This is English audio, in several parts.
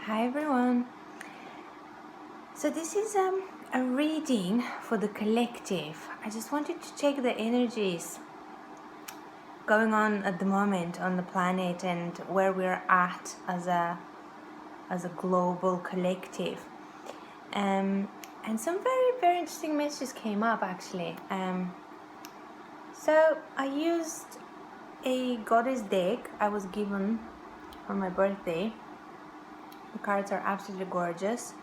Hi everyone. So this is a reading for the collective. I just wanted to check the energies going on at the moment on the planet and where we're at as a global collective. And some very interesting messages came up actually. So I used a goddess deck I was given for my birthday. The cards are absolutely gorgeous.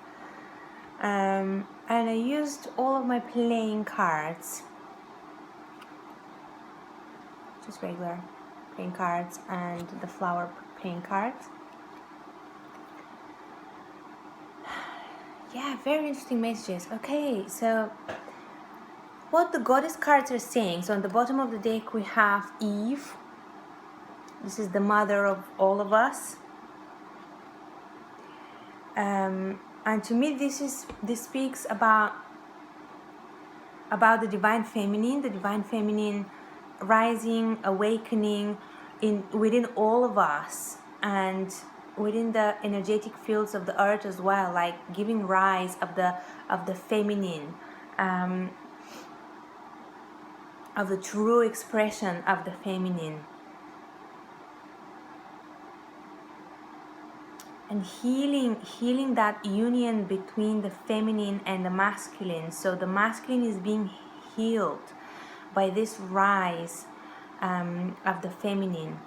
And I used all of my playing cards, just regular playing cards and the flower playing cards. Yeah, very interesting messages. Okay, so what the goddess cards are saying. So on the bottom of the deck we have Eve. This is the mother of all of us. And to me this speaks about the divine feminine rising, awakening within all of us and within the energetic fields of the earth as well, like giving rise of the feminine, of the true expression of the feminine. And healing that union between the feminine and the masculine. So the masculine is being healed by this rise of the feminine.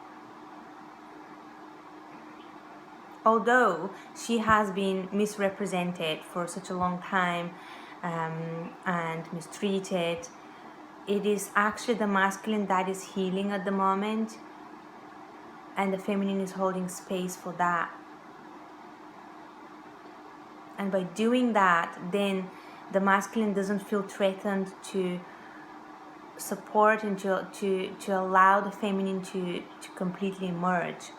Although she has been misrepresented for such a long time and mistreated, it is actually the masculine that is healing at the moment, and the feminine is holding space for that. And by doing that, then the masculine doesn't feel threatened to support and to allow the feminine to completely emerge.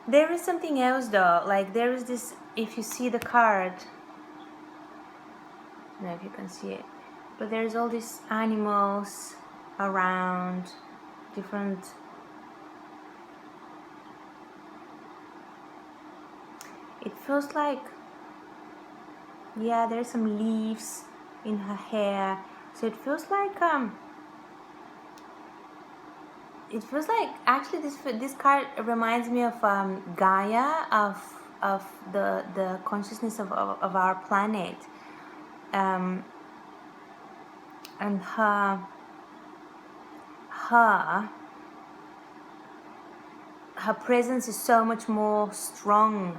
There is something else though, like there is this, if you see the card, I don't know if you can see it, but there's all these animals around, different. It feels like, yeah, there's some leaves in her hair. So it feels like actually this card reminds me of Gaia, of the consciousness of our planet, and her presence is so much more strong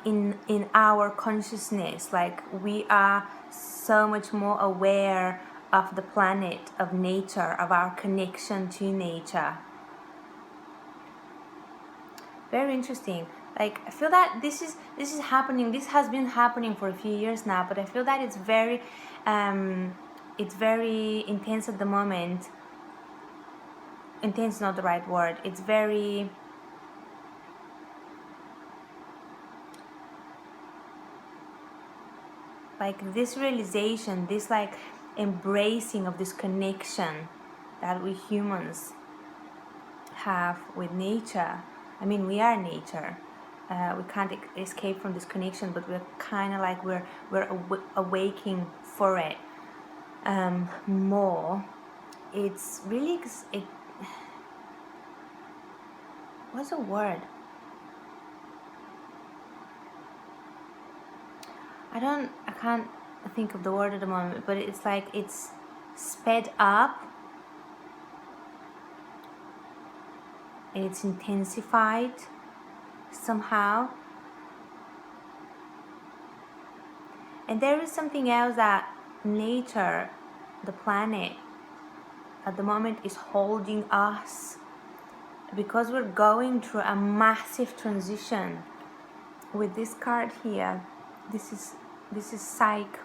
in our consciousness. Like we are so much more aware of the planet, of nature, of our connection to nature. Very interesting. Like I feel that this is happening. This has been happening for a few years now, but I feel that it's very intense at the moment. Intense is not the right word. It's very like this realization, this like embracing of this connection that we humans have with nature. I mean, we are nature. We can't escape from this connection, but we're kind of like we're awaking for it more. It's really what's the word? I can't think of the word at the moment, but it's like it's sped up and it's intensified somehow. And there is something else that nature, the planet, at the moment is holding us, because we're going through a massive transition. With this card here, this is Psyche.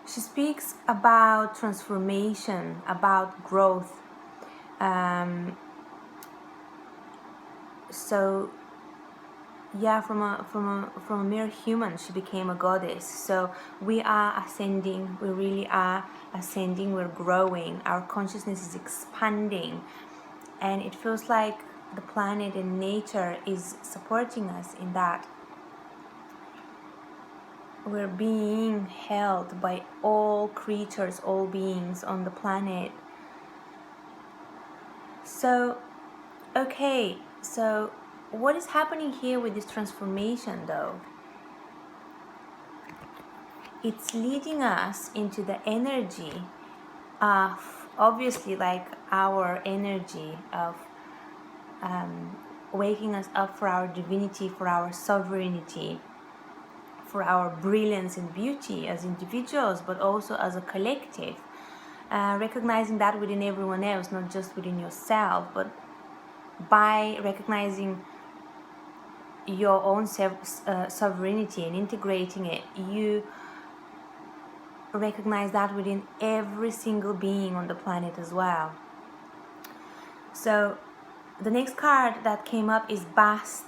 She speaks about transformation, about growth. So yeah, from a mere human, she became a goddess. So we are ascending. We really are ascending. We're growing. Our consciousness is expanding, and it feels like the planet and nature is supporting us in that. We're being held by all creatures, all beings on the planet. So, okay, so what is happening here with this transformation though? It's leading us into the energy of, obviously, like our energy of waking us up for our divinity, for our sovereignty, for our brilliance and beauty as individuals, but also as a collective. Recognizing that within everyone else, not just within yourself, but by recognizing your own sovereignty and integrating it, you recognize that within every single being on the planet as well. So the next card that came up is Bast,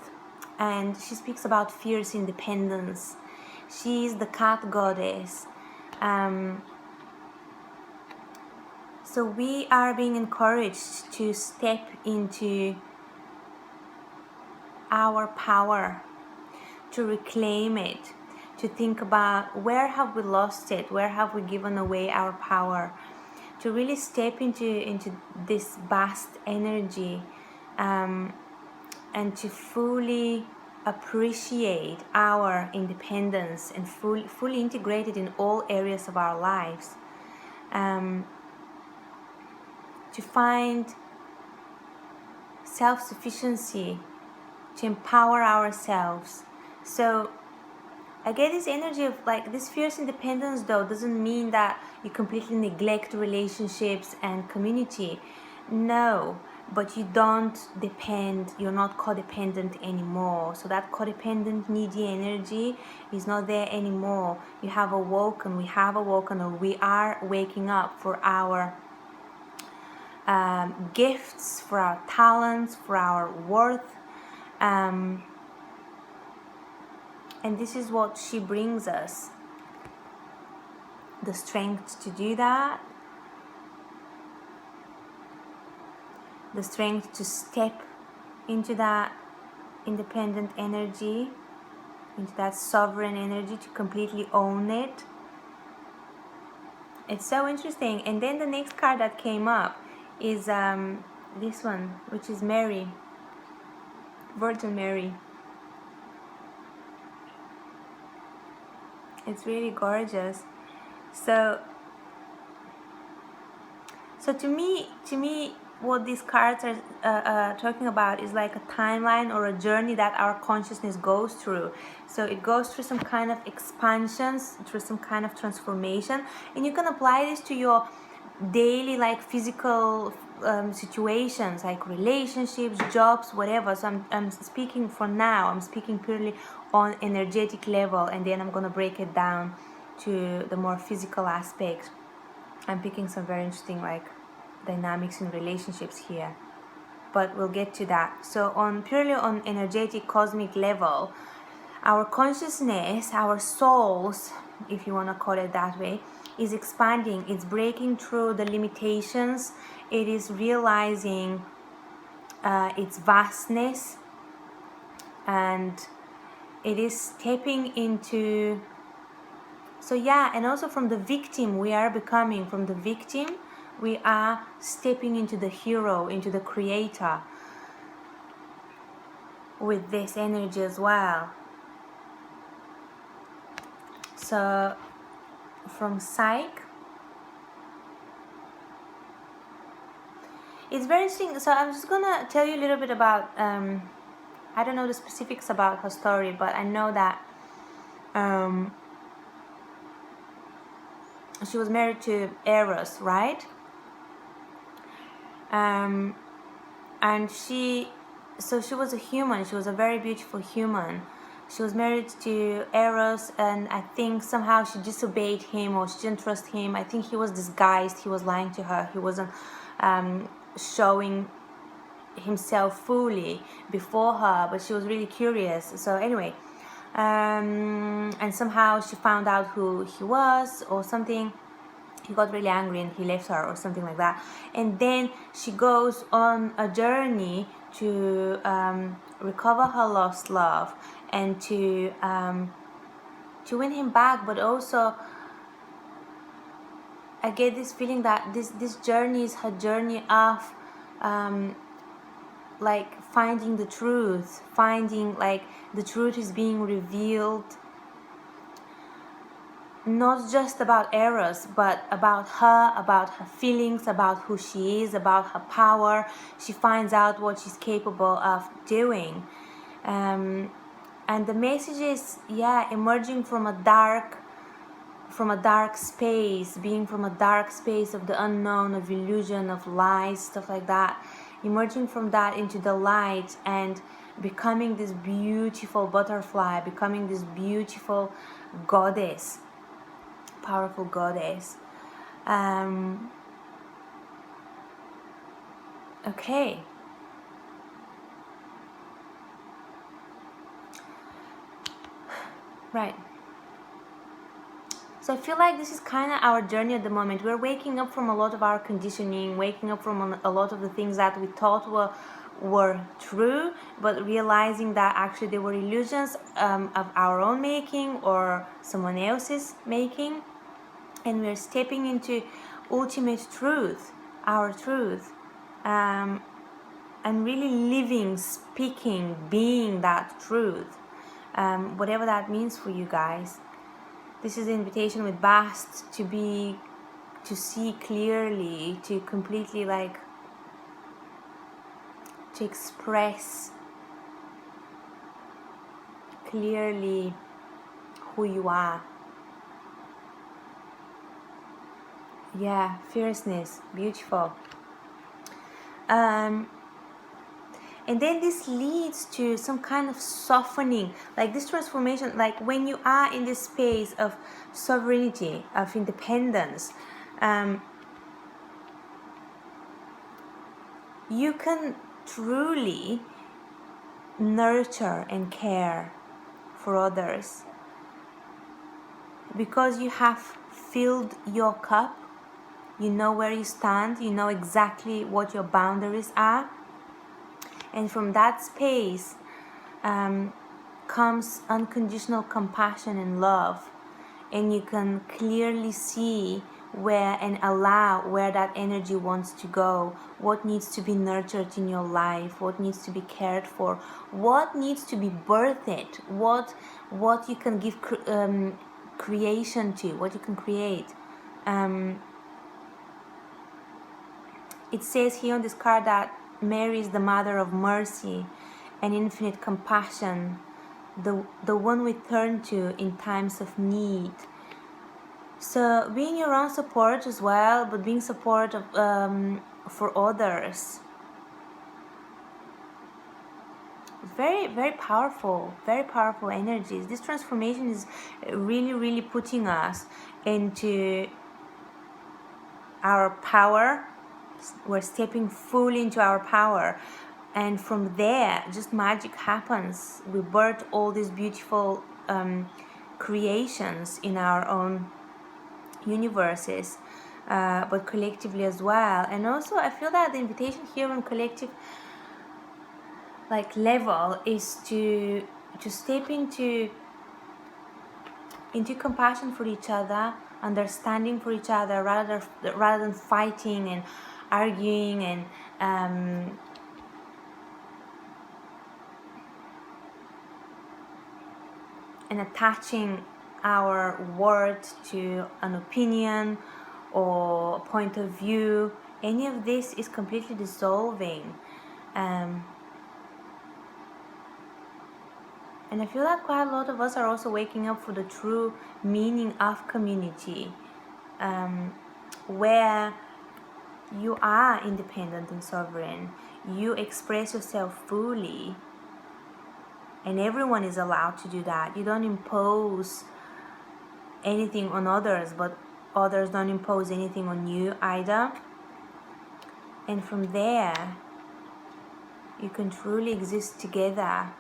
and she speaks about fierce independence. She is the cat goddess. So we are being encouraged to step into our power, to reclaim it, to think about where have we lost it, where have we given away our power, to really step into this vast energy, and to fully appreciate our independence and fully integrate it in all areas of our lives, to find self-sufficiency, to empower ourselves. So I get this energy of like this fierce independence though doesn't mean that you completely neglect relationships and community. No, but you don't depend, you're not codependent anymore. So that codependent needy energy is not there anymore. You have awoken, we have awoken, or we are waking up for our gifts, for our talents, for our worth. And this is what she brings us. The strength to do that. The strength to step into that independent energy, into that sovereign energy, to completely own it. It's so interesting. And then the next card that came up is this one, which is Mary, Virgin Mary. It's really gorgeous. So to me, what these cards are talking about is like a timeline or a journey that our consciousness goes through. So it goes through some kind of expansions, through some kind of transformation, and you can apply this to your daily, like physical situations, like relationships, jobs, whatever. So I'm speaking for now, I'm speaking purely on energetic level, and then I'm gonna break it down to the more physical aspect. I'm picking some very interesting like dynamics in relationships here, but we'll get to that. So on purely on energetic cosmic level, our consciousness, our souls, if you want to call it that way, is expanding. It's breaking through the limitations. It is realizing its vastness, and it is stepping into. So yeah, and also from the victim we are becoming, from the victim we are stepping into the hero, into the creator with this energy as well. So from Psyche, it's very interesting. So I'm just gonna tell you a little bit about I don't know the specifics about her story, but I know that she was married to Eros, right? And she was a human. She was a very beautiful human. She was married to Eros, and I think somehow she disobeyed him, or she didn't trust him. I think he was disguised. He was lying to her. He wasn't showing himself fully before her, but she was really curious. So anyway, and somehow she found out who he was or something. he got really angry and he left her or something like that. And then she goes on a journey to recover her lost love and to win him back. But also I get this feeling that this journey is her journey of like finding the truth, finding like the truth is being revealed, not just about Eros, but about her feelings, about who she is, about her power. She finds out what she's capable of doing. And the message is, yeah, emerging from a dark space, being from a dark space of the unknown, of illusion, of lies, stuff like that, emerging from that into the light and becoming this beautiful butterfly, becoming this beautiful goddess, powerful goddess. Okay. Right. So I feel like this is kind of our journey at the moment. We're waking up from a lot of our conditioning, waking up from a lot of the things that we thought were true, but realizing that actually they were illusions of our own making or someone else's making. And we're stepping into ultimate truth, our truth, and really living, speaking, being that truth, whatever that means for you guys. This is the invitation with Bast to see clearly, to completely to express clearly who you are. Yeah, fierceness, beautiful. And then this leads to some kind of softening, like this transformation, like when you are in this space of sovereignty, of independence, you can truly nurture and care for others because you have filled your cup. You know where you stand, you know exactly what your boundaries are. And from that space comes unconditional compassion and love. And you can clearly see where and allow where that energy wants to go, what needs to be nurtured in your life, what needs to be cared for, what needs to be birthed, what you can give creation to, what you can create. It says here on this card that Mary is the mother of mercy and infinite compassion, the one we turn to in times of need. So being your own support as well, but being support of, for others. Very, very powerful energies. This transformation is really, really putting us into our power. We're stepping fully into our power, and from there just magic happens. We birth all these beautiful creations in our own universes, but collectively as well. And also I feel that the invitation here on collective level is to step into compassion for each other, understanding for each other, rather than fighting and arguing and attaching our worth to an opinion or a point of view. Any of this is completely dissolving. And I feel that quite a lot of us are also waking up for the true meaning of community, where you are independent and sovereign. You express yourself fully, and everyone is allowed to do that. You don't impose anything on others, but others don't impose anything on you either. And from there, you can truly exist together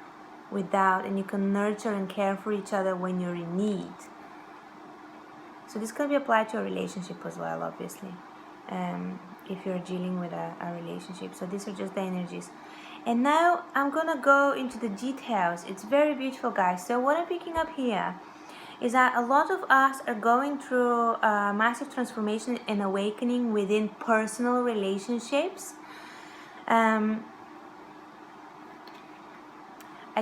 and you can nurture and care for each other when you're in need. So this could be applied to a relationship as well, obviously, if you're dealing with a relationship. So these are just the energies. And now I'm gonna go into the details. It's very beautiful, guys. So what I'm picking up here is that a lot of us are going through a massive transformation and awakening within personal relationships. I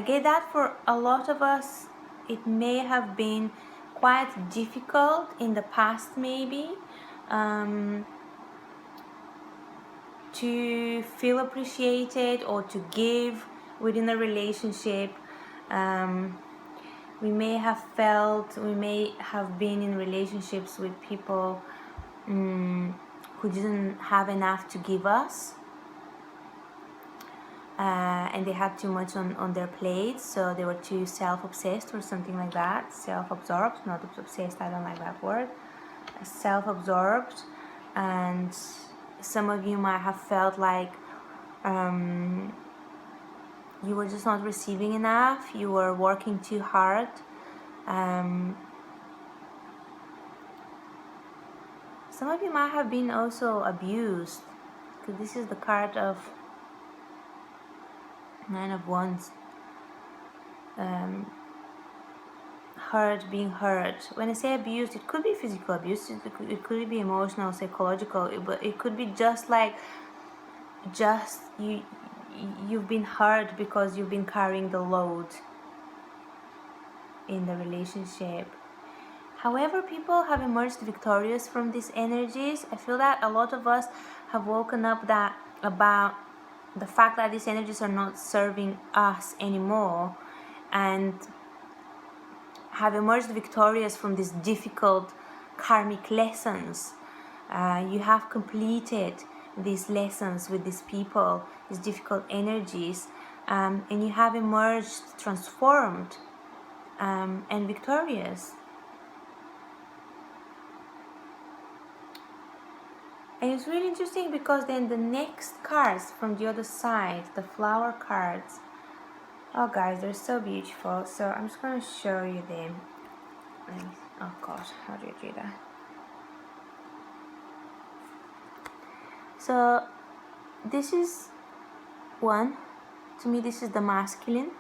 get that for a lot of us, it may have been quite difficult in the past, maybe, to feel appreciated or to give within a relationship. We may have been in relationships with people who didn't have enough to give us, and they had too much on their plates, so they were too self-obsessed or something like that. Self-absorbed, not obsessed, I don't like that word. Self-absorbed. And some of you might have felt like you were just not receiving enough, you were working too hard. Some of you might have been also abused, because this is the card of Nine of Wands. Hurt, being hurt. When I say abused, it could be physical abuse, it could be emotional, psychological, but it could be just you've been hurt because you've been carrying the load in the relationship. However, people have emerged victorious from these energies. I feel that a lot of us have woken up about the fact that these energies are not serving us anymore, and have emerged victorious from these difficult karmic lessons. You have completed these lessons with these people, these difficult energies, and you have emerged transformed and victorious. And it's really interesting because then the next cards from the other side, the flower cards, oh guys, they're so beautiful. So I'm just going to show you them. Oh gosh, how do you do that? So this is one. To me, this is the masculine.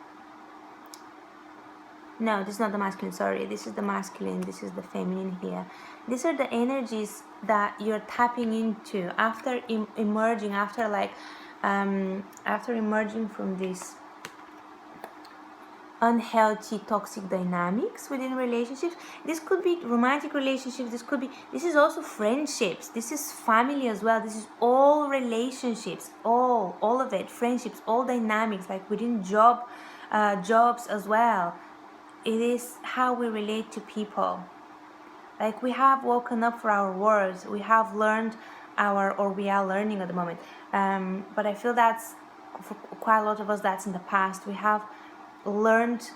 No, this is not the masculine, sorry. This is the masculine, this is the feminine here. These are the energies that you're tapping into after emerging, after emerging from this unhealthy toxic dynamics within relationships. This could be romantic relationships, this is also friendships, this is family as well, this is all relationships, all of it, friendships, all dynamics, like within jobs as well. It is how we relate to people. Like, we have woken up for our words, we have learned we are learning at the moment, but I feel that's for quite a lot of us, that's in the past. We have learned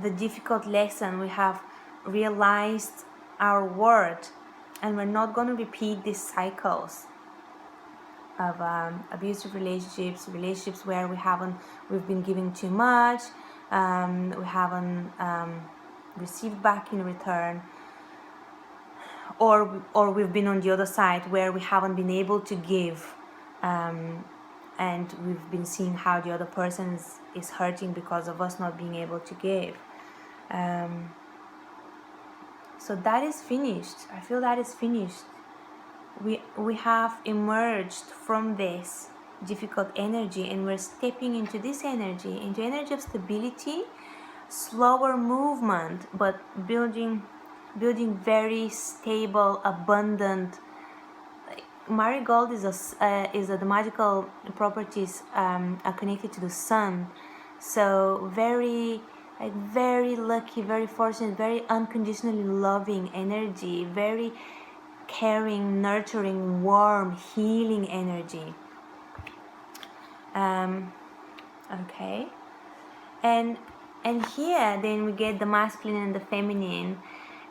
the difficult lesson, we have realized our worth, and we're not going to repeat these cycles of abusive relationships where we've been giving too much, we haven't received back in return, or we've been on the other side where we haven't been able to give, and we've been seeing how the other person is hurting because of us not being able to give. So that is finished. I feel that is finished. We have emerged from this difficult energy, and we're stepping into this energy, into energy of stability, slower movement, but building very stable, abundant. Marigold is the magical properties are connected to the sun, so very lucky, very fortunate, very unconditionally loving energy, very caring, nurturing, warm, healing energy. Okay, and here then we get the masculine and the feminine.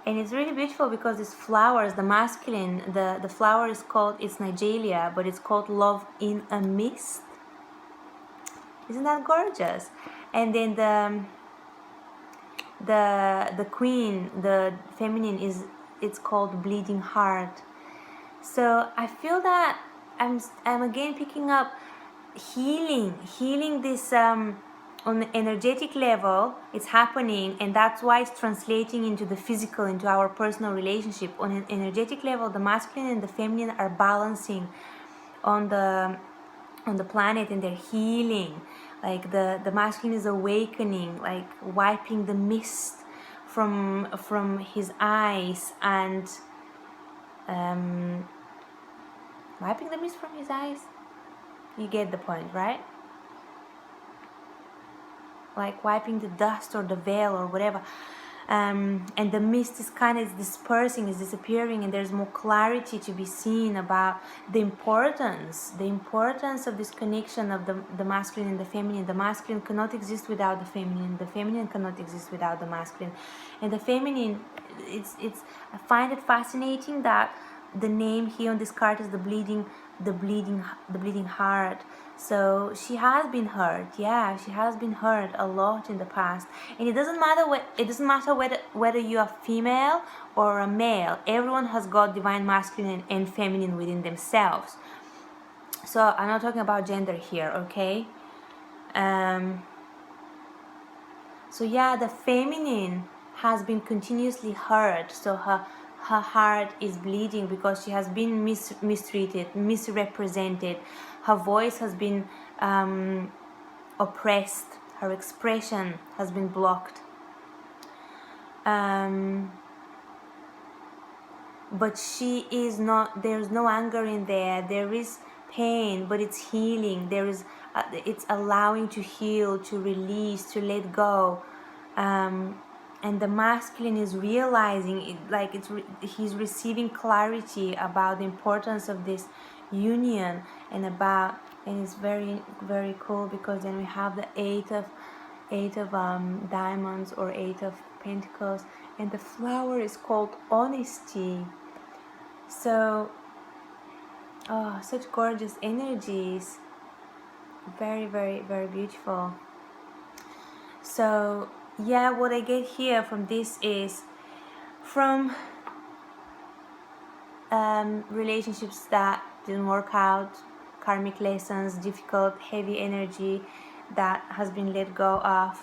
And it's really beautiful because these flowers, the masculine, the flower is called, it's Nigeria, but it's called Love in a Mist. Isn't that gorgeous? And then the queen, the feminine, is it's called bleeding heart. So I feel that I'm again picking up healing this on the energetic level. It's happening, and that's why it's translating into the physical, into our personal relationship. On an energetic level, the masculine and the feminine are balancing on the planet, and they're healing. Like the masculine is awakening, like wiping the mist from his eyes, and wiping the mist from his eyes. You get the point, right? Like wiping the dust or the veil or whatever. And the mist is kind of dispersing, is disappearing, and there's more clarity to be seen about the importance of this connection of the masculine and the feminine. The masculine cannot exist without the feminine cannot exist without the masculine. And the feminine, I find it fascinating that the name here on this card is the bleeding heart. So she has been hurt. Yeah, she has been hurt a lot in the past, and it doesn't matter whether you are female or a male. Everyone has got divine masculine and feminine within themselves. So I'm not talking about gender here, okay? So yeah, the feminine has been continuously hurt, so her heart is bleeding because she has been mistreated, misrepresented. Her voice has been oppressed. Her expression has been blocked. But she is not, there's no anger in there. There is pain, but it's healing. There is it's allowing to heal, to release, to let go. And the masculine is realizing it, like he's receiving clarity about the importance of this union, and it's very, very cool, because then we have the eight of diamonds, or 8 of pentacles, and the flower is called honesty. So such gorgeous energies, very, very, very beautiful. So yeah, what I get here from this is from relationships that didn't work out, karmic lessons, difficult, heavy energy that has been let go of,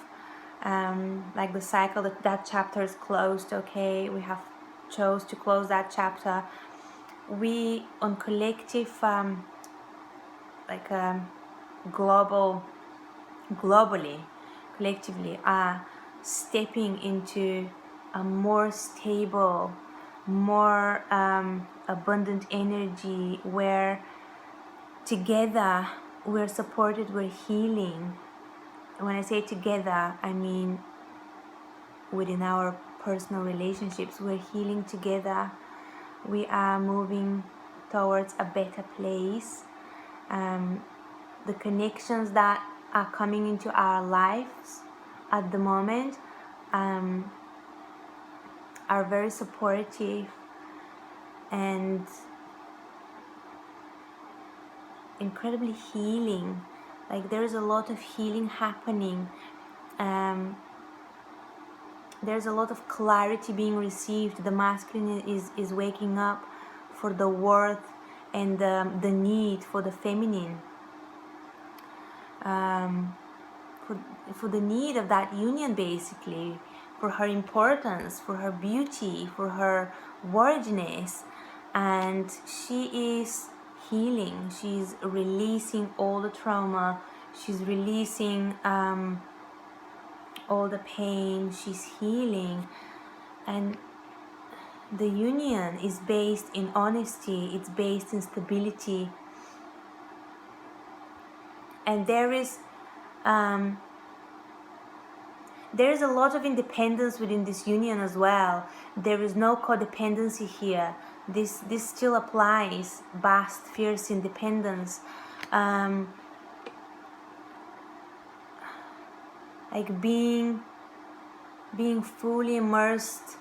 like the cycle, that chapter is closed. Okay, we have chose to close that chapter. We on collective globally, collectively, are stepping into a more stable, more abundant energy, where together we're supported, we're healing. When I say together, I mean within our personal relationships, we're healing together. We are moving towards a better place. The connections that are coming into our lives at the moment are very supportive and incredibly healing. Like there's a lot of healing happening. There's a lot of clarity being received. The masculine is waking up for the worth and the need for the feminine, for the need of that union, basically, for her importance, for her beauty, for her worthiness. And she is healing. She's releasing all the trauma. She's releasing all the pain. She's healing. And the union is based in honesty. It's based in stability. And there is a lot of independence within this union as well. There is no codependency here. This still applies. Vast, fierce independence. Like being fully immersed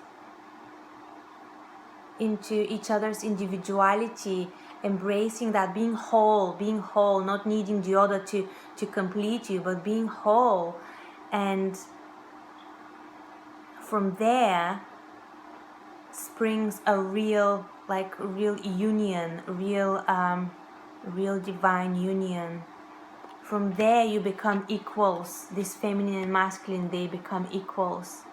into each other's individuality, embracing that, being whole, not needing the other to complete you, but being whole. And from there, springs a real, like real union, real divine union. From there you become equals. This feminine and masculine, they become equals.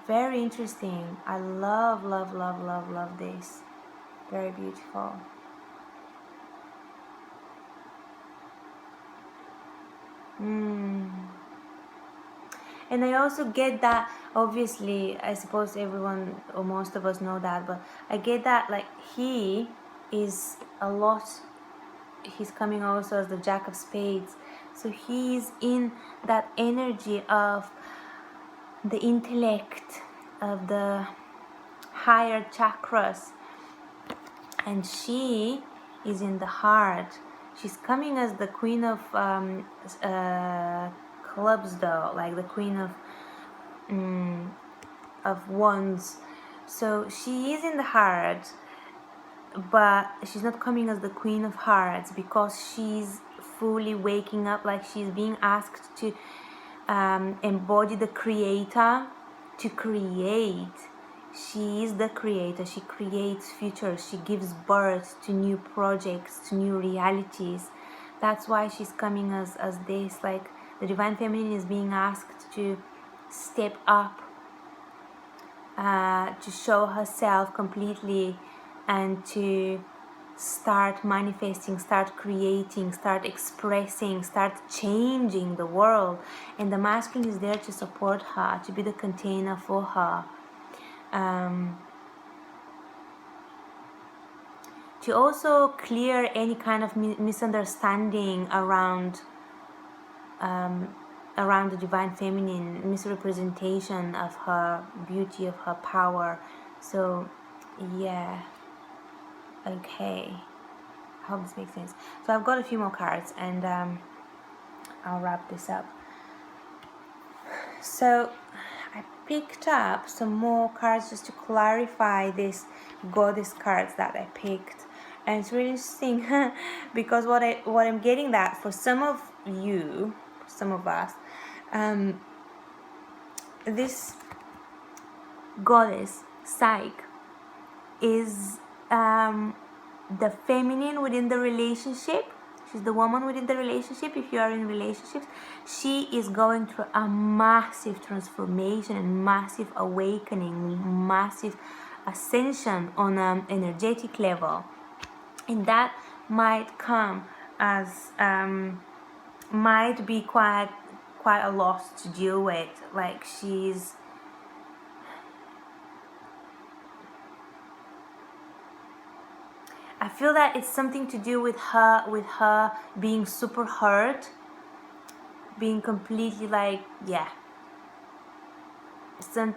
Very interesting. I love, love, love, love, love this. Very beautiful. And I also get that, obviously, I suppose everyone or most of us know that, but I get that, like, he is a lot, he's coming also as the Jack of Spades. So he's in that energy of the intellect, of the higher chakras, and she is in the heart. She's coming as the queen of clubs, though, like the queen of wands. So she is in the heart, but she's not coming as the queen of hearts because she's fully waking up, like she's being asked to embody the creator, to create. She is the creator. She creates futures. She gives birth to new projects, to new realities. That's why she's coming as this, like the divine feminine is being asked to step up, to show herself completely, and to start manifesting, start creating, start expressing, start changing the world. And the masculine is there to support her, to be the container for her, to also clear any kind of misunderstanding around the divine feminine, misrepresentation of her beauty, of her power. So yeah, okay, I hope this makes sense. So I've got a few more cards, and I'll wrap this up. So I picked up some more cards just to clarify this goddess cards that I picked, and it's really interesting because what I'm getting that for some of you, some of us, this goddess psyche is the feminine within the relationship. She's the woman within the relationship. If you are in relationships, she is going through a massive transformation and massive awakening, massive ascension on an energetic level, and that might come as might be quite a lot to deal with. Like she's I feel that it's something to do with her being super hurt, being completely like, yeah, it's something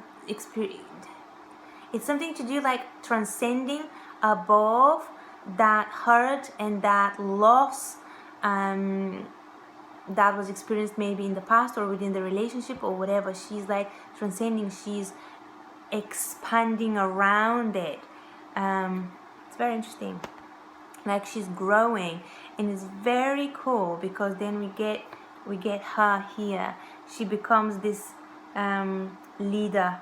to do like transcending above that hurt and that loss that was experienced maybe in the past or within the relationship or whatever. She's like transcending, she's expanding around it. It's very interesting, like she's growing, and it's very cool because then we get her here. She becomes this leader.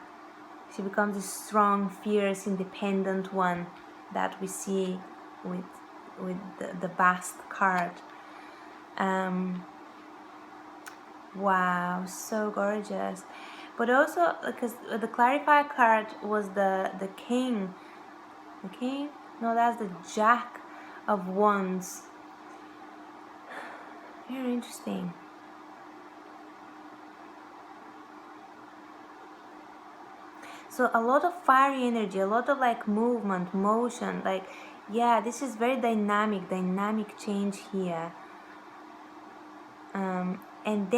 She becomes this strong, fierce, independent one that we see with the Bast card. Wow, so gorgeous. But also because the clarifier card was the king. The king? No, that's the Jack of Wands. Very interesting. So a lot of fiery energy, a lot of like movement, motion, like, yeah, this is very dynamic change here. And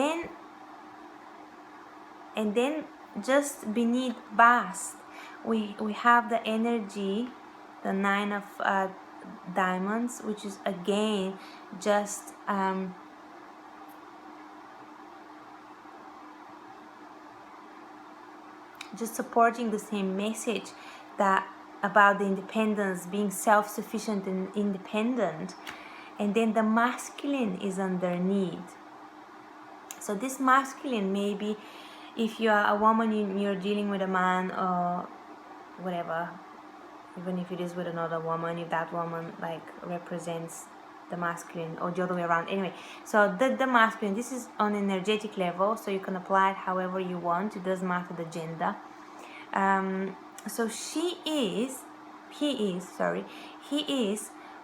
then just beneath Bast, we have the energy, the Nine of Diamonds, which is again just supporting the same message that about the independence, being self-sufficient and independent. And then the masculine is underneath. So this masculine, maybe if you are a woman, you're dealing with a man, or whatever, even if it is with another woman, if that woman like represents the masculine, or the other way around. Anyway, so the masculine, this is on energetic level, so you can apply it however you want. It doesn't matter the gender. So he is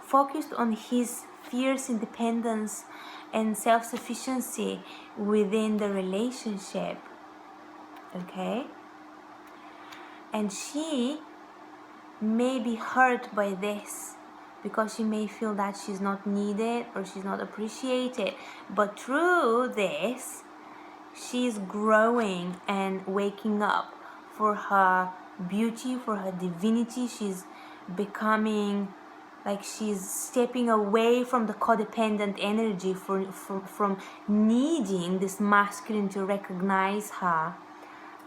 focused on his fierce independence and self-sufficiency within the relationship. Okay, and she may be hurt by this because she may feel that she's not needed or she's not appreciated, but through this she's growing and waking up for her beauty, for her divinity. She's becoming like, she's stepping away from the codependent energy, from needing this masculine to recognize her.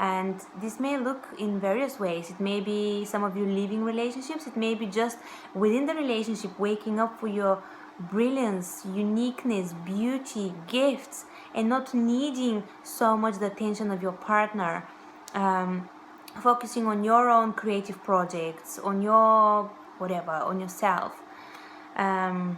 And this may look in various ways. It may be some of you leaving relationships. It may be just within the relationship, waking up for your brilliance, uniqueness, beauty, gifts, and not needing so much the attention of your partner. Focusing on your own creative projects, on your whatever, on yourself. But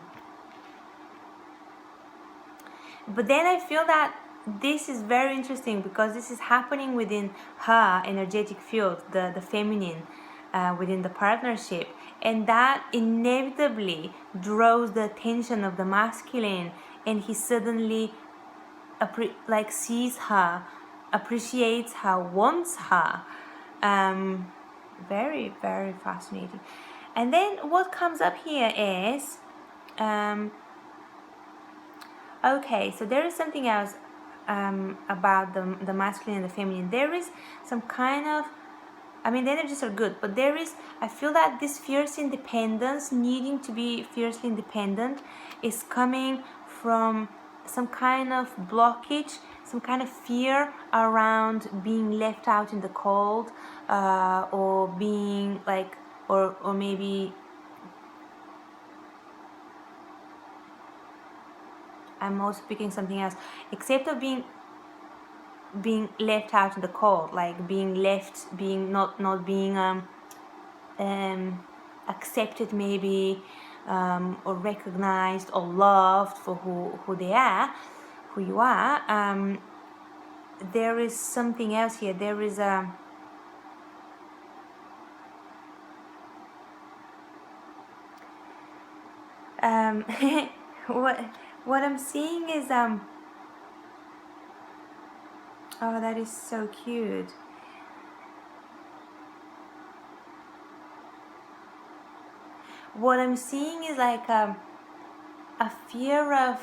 then I feel that this is very interesting because this is happening within her energetic field, the feminine, within the partnership, and that inevitably draws the attention of the masculine, and he suddenly sees her, appreciates her, wants her. Very, very fascinating. And then what comes up here is okay, so there is something else about the masculine and the feminine. There is some kind of, I mean, the energies are good, but there is, I feel that this fierce independence, needing to be fiercely independent, is coming from some kind of blockage, some kind of fear around being left out in the cold, or being like, or maybe I'm also picking something else, except of being left out in the cold, like being left, being not being accepted maybe, or recognized or loved for who they are, who you are. There is something else here. There is a what I'm seeing is oh, that is so cute. What I'm seeing is like a fear of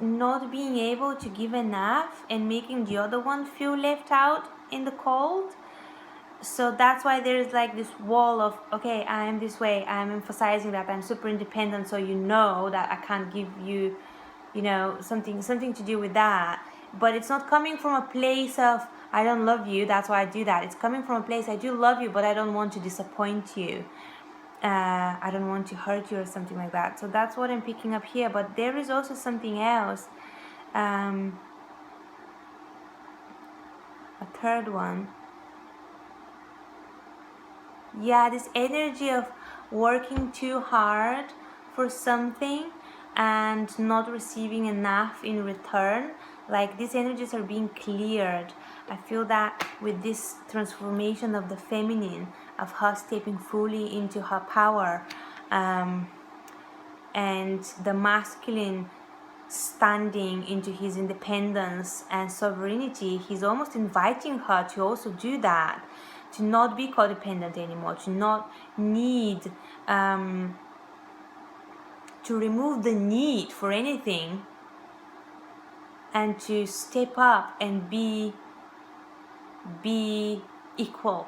not being able to give enough and making the other one feel left out in the cold. So that's why there's like this wall of, okay, I am this way, I'm emphasizing that I'm super independent, so you know that I can't give you, you know, something to do with that. But it's not coming from a place of I don't love you, that's why I do that. It's coming from a place, I do love you, but I don't want to disappoint you. I don't want to hurt you or something like that. So that's what I'm picking up here. But there is also something else, a third one. Yeah, this energy of working too hard for something and not receiving enough in return. Like these energies are being cleared. I feel that with this transformation of the feminine, of her stepping fully into her power, and the masculine standing into his independence and sovereignty, he's almost inviting her to also do that, to not be codependent anymore, to not need, to remove the need for anything, and to step up and be equal,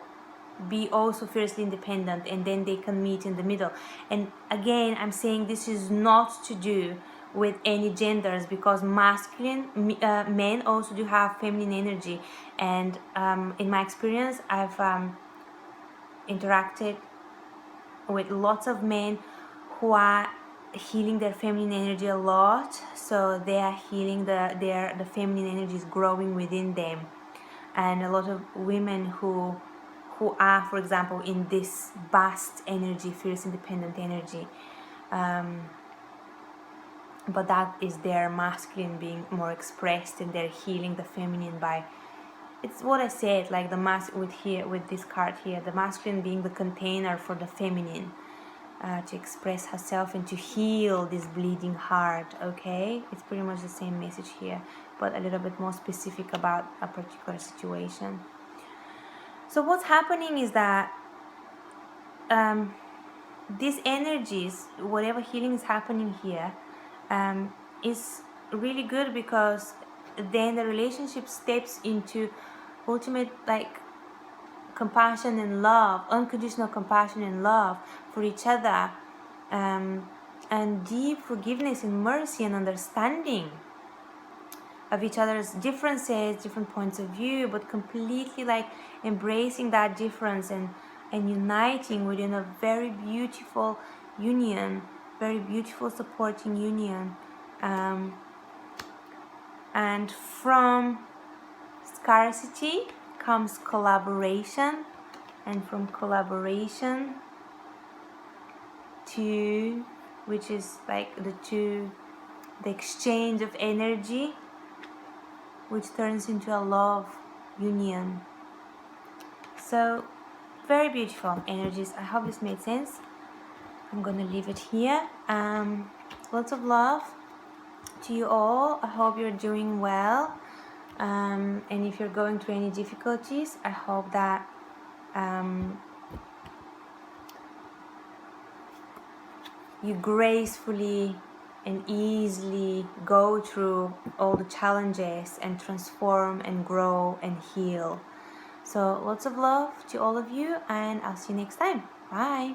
be also fiercely independent, and then they can meet in the middle. And again, I'm saying this is not to do with any genders, because masculine men also do have feminine energy, and in my experience I've interacted with lots of men who are healing their feminine energy a lot, so they are healing the feminine energy is growing within them. and a lot of women who are, for example, in this vast energy, fierce independent energy, but that is their masculine being more expressed, and they're healing the feminine by, it's what I said, like the with this card here, the masculine being the container for the feminine, to express herself and to heal this bleeding heart. Okay, it's pretty much the same message here, but a little bit more specific about a particular situation. So what's happening is that these energies, whatever healing is happening here, is really good, because then the relationship steps into ultimate, like, compassion and love, unconditional compassion and love for each other, and deep forgiveness and mercy and understanding of each other's differences, different points of view, but completely like embracing that difference and uniting within a very beautiful union, very beautiful supporting union. And from scarcity comes collaboration, and from collaboration to, which is like the exchange of energy, which turns into a love union. So very beautiful energies. I hope this made sense. I'm gonna leave it here. Lots of love to you all. I hope you're doing well, and if you're going through any difficulties, I hope that you gracefully and easily go through all the challenges and transform and grow and heal. So lots of love to all of you, and I'll see you next time. Bye.